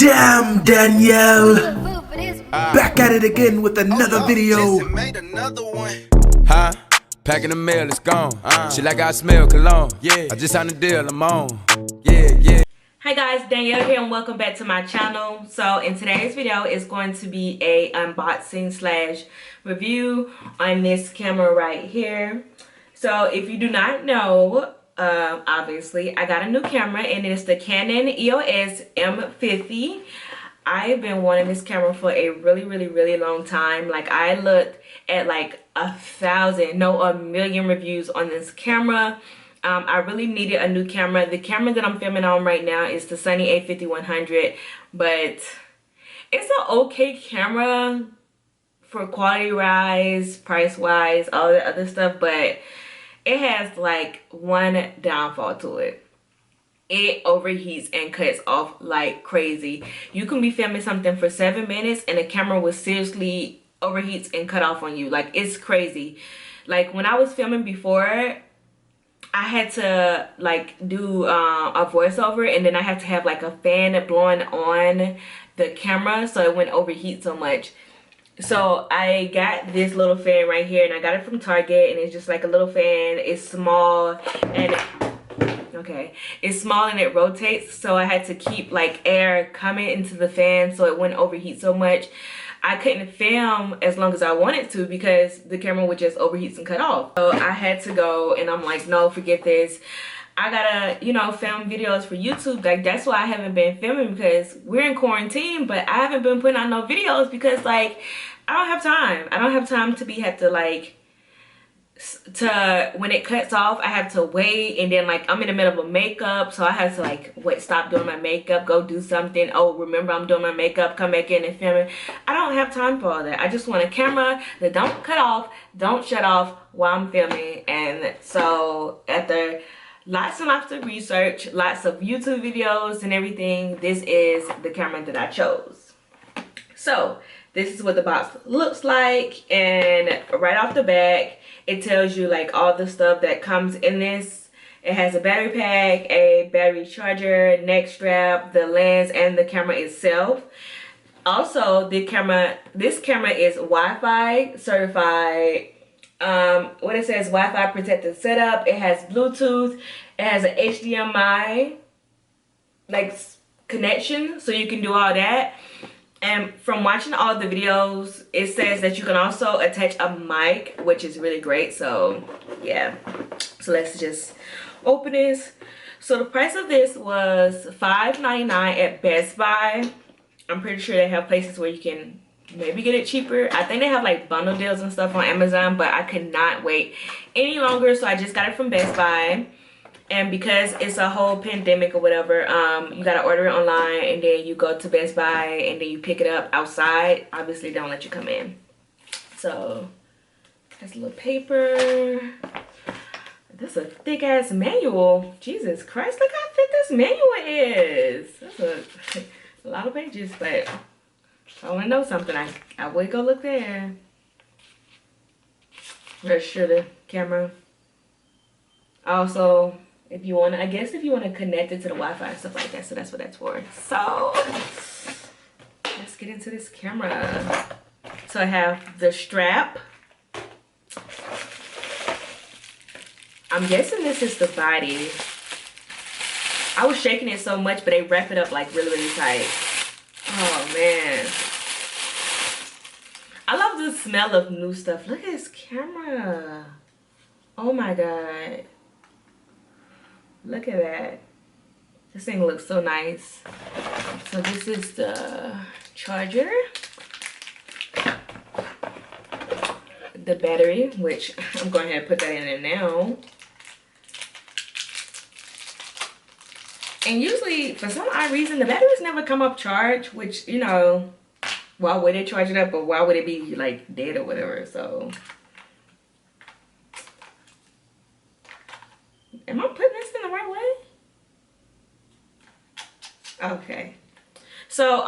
Damn, Danielle! Back at it again with another video. Huh? Packing the mail, it's gone. Shit like I smell cologne. Yeah, I just signed a deal, I'm on. Yeah. Hi guys, Danielle here and welcome back to my channel. So in today's video is going to be a unboxing slash review on this camera right here. So if you do not know, obviously I got a new camera and it's the Canon EOS M50. I've been wanting this camera for a really long time. Like, I looked at like a million reviews on this camera. I really needed a new camera. The camera that I'm filming on right now is the Sony a5100, but it's an okay camera for quality wise, price wise, all the other stuff, but it has like one downfall to it. It overheats and cuts off like crazy. You can be filming something for 7 minutes and the camera will seriously overheats and cut off on you. Like, it's crazy. Like, when I was filming before, I had to like do a voiceover, and then I had to have like a fan blowing on the camera so it wouldn't overheat so much. So I got this little fan right here, and I got it from Target, and it's just like a little fan. It's small and it's small and it rotates, so I had to keep like air coming into the fan so it wouldn't overheat so much. I couldn't film as long as I wanted to because the camera would just overheat and cut off. So I had to go, and I'm like, no, forget this. I gotta, you know, film videos for YouTube. Like, that's why I haven't been filming, because we're in quarantine, but I haven't been putting out no videos because, like, I don't have time. I don't have time to when it cuts off, I have to wait, and then like I'm in the middle of makeup, so I have to like stop doing my makeup, go do something. Oh, remember I'm doing my makeup, come back in and film it. I don't have time for all that. I just want a camera that don't cut off, don't shut off while I'm filming. And so after lots and lots of research, lots of YouTube videos and everything, this is the camera that I chose. So this is what the box looks like, and right off the back it tells you like all the stuff that comes in this. It has a battery pack, a battery charger, neck strap, the lens, and the camera itself. Also, this camera is Wi-Fi certified. What it says, Wi-Fi protected setup. It has Bluetooth. It has an HDMI like connection, so you can do all that. And from watching all the videos, it says that you can also attach a mic, which is really great. So yeah, so let's just open this. So the price of this was $5.99 at Best Buy. I'm pretty sure they have places where you can maybe get it cheaper. I think they have like bundle deals and stuff on Amazon, but I could not wait any longer, so I just got it from Best Buy. And because it's a whole pandemic or whatever, you gotta order it online, and then you go to Best Buy, and then you pick it up outside. Obviously, they don't let you come in. So, that's a little paper. This is a thick ass manual. Jesus Christ, look how thick this manual is. That's a lot of pages, but if I wanna know something, I would go look there. Register the camera. Also, if you want to, I guess if you want to connect it to the Wi-Fi and stuff like that, so that's what that's for. So let's get into this camera. So I have the strap. I'm guessing this is the body. I was shaking it so much, but they wrap it up like really tight. Oh man, I love the smell of new stuff. Look at this camera. Oh my god. Look at that. This thing looks so nice. So this is the charger. The battery, which I'm going ahead and put that in there now. And usually, for some odd reason, the batteries never come up charged, which, you know, why would it charge it up, or why would it be like dead or whatever? So am I putting this in the right way? Okay. So,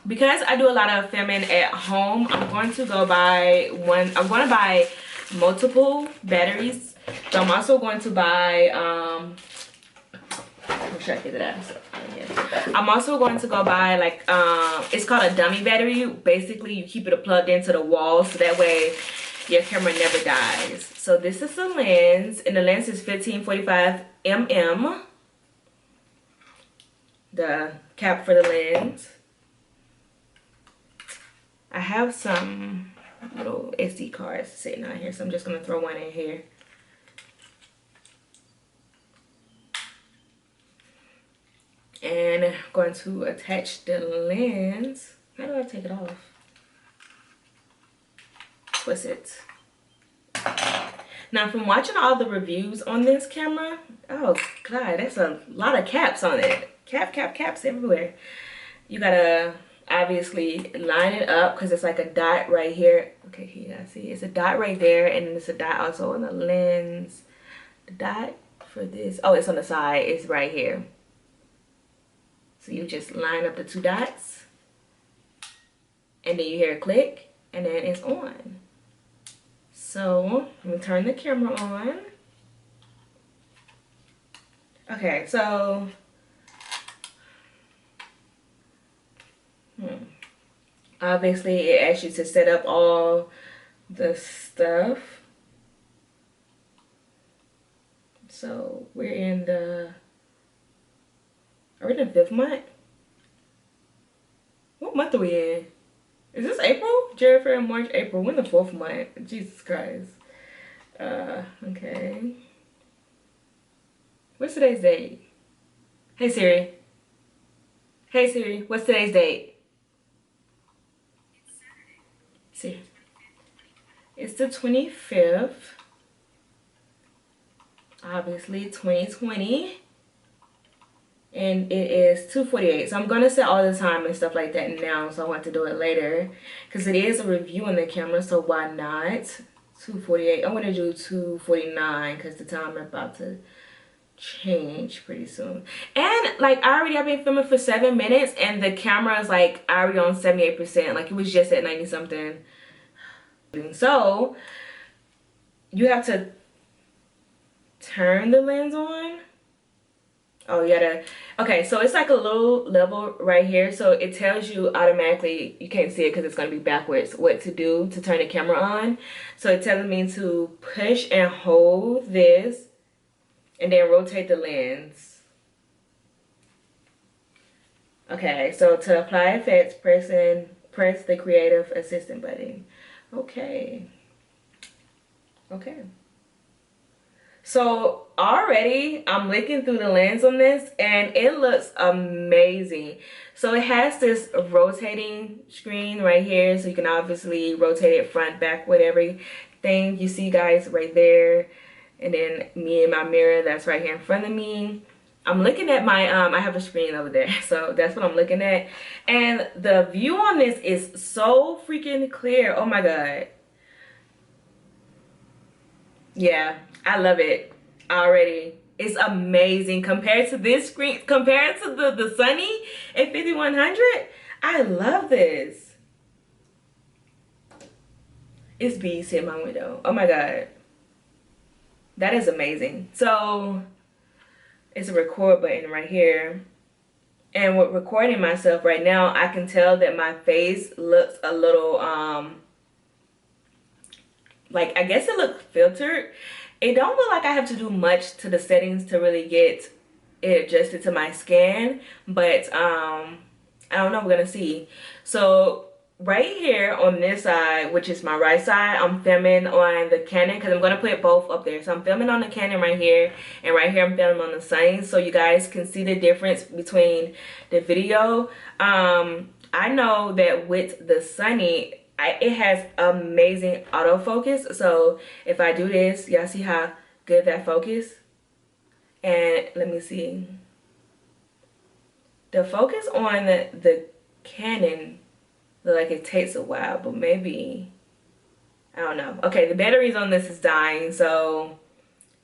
because I do a lot of filming at home, I'm going to buy multiple batteries. So I'm also going to buy, I'll sure I get it out. So, yeah. I'm also going to go buy like it's called a dummy battery. Basically, you keep it plugged into the wall so that way your camera never dies. So this is the lens, and the lens is 1545 mm. The cap for the lens. I have some little SD cards sitting out here, so I'm just gonna throw one in here. And I'm going to attach the lens. How do I take it off? Twist it. Now, from watching all the reviews on this camera, oh god, that's a lot of caps on it. Caps everywhere. You gotta obviously line it up because it's like a dot right here. Okay, here, I see it's a dot right there, and then it's a dot also on the lens. The dot for this, oh, it's on the side, it's right here. So you just line up the two dots, and then you hear a click, and then it's on. So let me turn the camera on. Okay, so obviously it asks you to set up all the stuff. So we're in the, are we in the 5th month? What month are we in? Is this April? January, February, March, April. We're in the 4th month. Jesus Christ. Okay. What's today's date? Hey Siri. Hey Siri, what's today's date? See. It's the 25th. Obviously 2020. And it is 2:48. So I'm gonna set all the time and stuff like that now, so I want to do it later because it is a review on the camera, so why not? 2:48. I'm gonna do 2:49 because the time is about to change pretty soon. And like I've been filming for 7 minutes and the camera is like already on 78%. Like it was just at 90 something. So you have to turn the lens on. Oh, you gotta, okay, so it's like a little level right here, so it tells you automatically, you can't see it because it's going to be backwards, what to do to turn the camera on. So it tells me to push and hold this and then rotate the lens. Okay, so to apply effects, press the creative assistant button. Okay. So already I'm looking through the lens on this and it looks amazing. So it has this rotating screen right here, so you can obviously rotate it front, back, with everything. You see guys right there, and then me and my mirror that's right here in front of me. I'm looking at my I have a screen over there, so that's what I'm looking at, and the view on this is so freaking clear. Oh my god. Yeah, I love it already. It's amazing compared to this screen, compared to the Sony at 5100. I love this. It's bees in my window. Oh my god, that is amazing. So it's a record button right here, and with recording myself right now, I can tell that my face looks a little like, I guess it looks filtered. It don't look like I have to do much to the settings to really get it adjusted to my skin, but I don't know, we're gonna see. So right here on this side, which is my right side, I'm filming on the Canon because I'm gonna put both up there. So I'm filming on the Canon right here, and right here I'm filming on the Sony, so you guys can see the difference between the video. I know that with the Sony, it has amazing autofocus. So if I do this, y'all see how good that focus? And let me see. The focus on the Canon look like it takes a while, but maybe, I don't know. Okay, the batteries on this is dying, so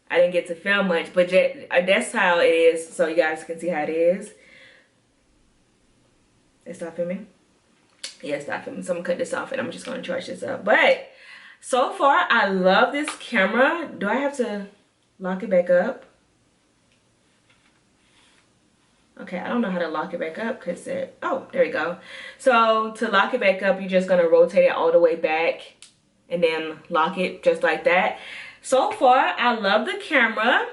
I didn't get to film much, but that's how it is, so you guys can see how it is. It's not filming? Yeah, it's not filming. So I'm gonna cut this off and I'm just gonna charge this up. But so far, I love this camera. Do I have to lock it back up? Okay, I don't know how to lock it back up because it, oh, there we go. So to lock it back up, you're just gonna rotate it all the way back and then lock it just like that. So far, I love the camera.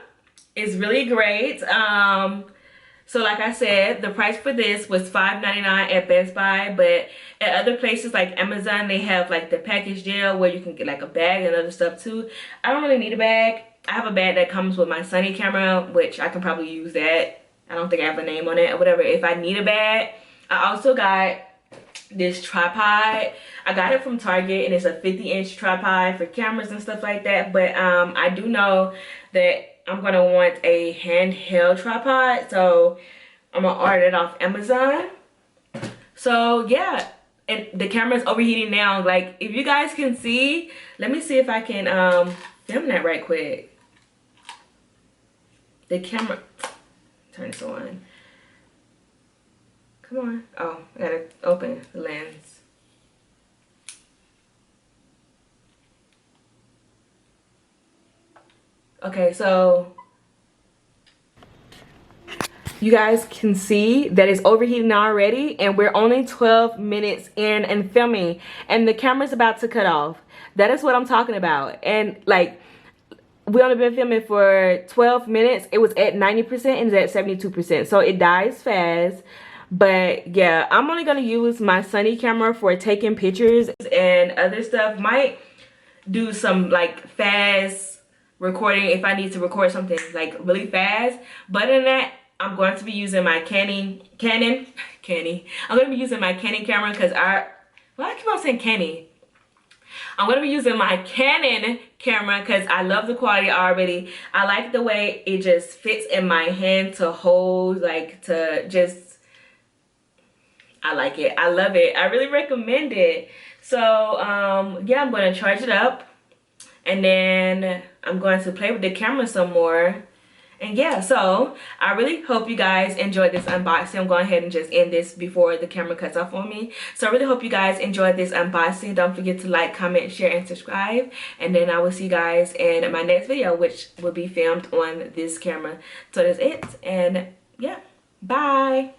It's really great. So like I said, the price for this was $5.99 at Best Buy, but at other places like Amazon, they have like the package deal where you can get like a bag and other stuff too. I don't really need a bag. I have a bag that comes with my Sony camera, which I can probably use that. I don't think I have a name on it or whatever. If I need a bag, I also got this tripod. I got it from Target and it's a 50-inch tripod for cameras and stuff like that. But I do know that I'm gonna want a handheld tripod, so I'm gonna order it off Amazon. So yeah, and the camera's overheating now. Like, if you guys can see, let me see if I can film that right quick. The camera, turn this on. Come on. Oh, I gotta open the lens. Okay, so you guys can see that it's overheating already, and we're only 12 minutes in and filming, and the camera's about to cut off. That is what I'm talking about. And like, we only been filming for 12 minutes. It was at 90% and it's at 72%, so it dies fast. But yeah, I'm only gonna use my Sony camera for taking pictures and other stuff. Might do some like fast recording if I need to record something like really fast. But in that, I'm going to be using my Canon. I'm going to be using my Canon camera because I keep on saying Canon. I'm going to be using my Canon camera because I love the quality already. I like the way it just fits in my hand to hold, like to just, I like it. I love it. I really recommend it. So yeah, I'm going to charge it up. And then I'm going to play with the camera some more. And yeah, so I really hope you guys enjoyed this unboxing. I'm going ahead and just end this before the camera cuts off on me. So I really hope you guys enjoyed this unboxing. Don't forget to like, comment, share, and subscribe. And then I will see you guys in my next video, which will be filmed on this camera. So that's it. And yeah, bye.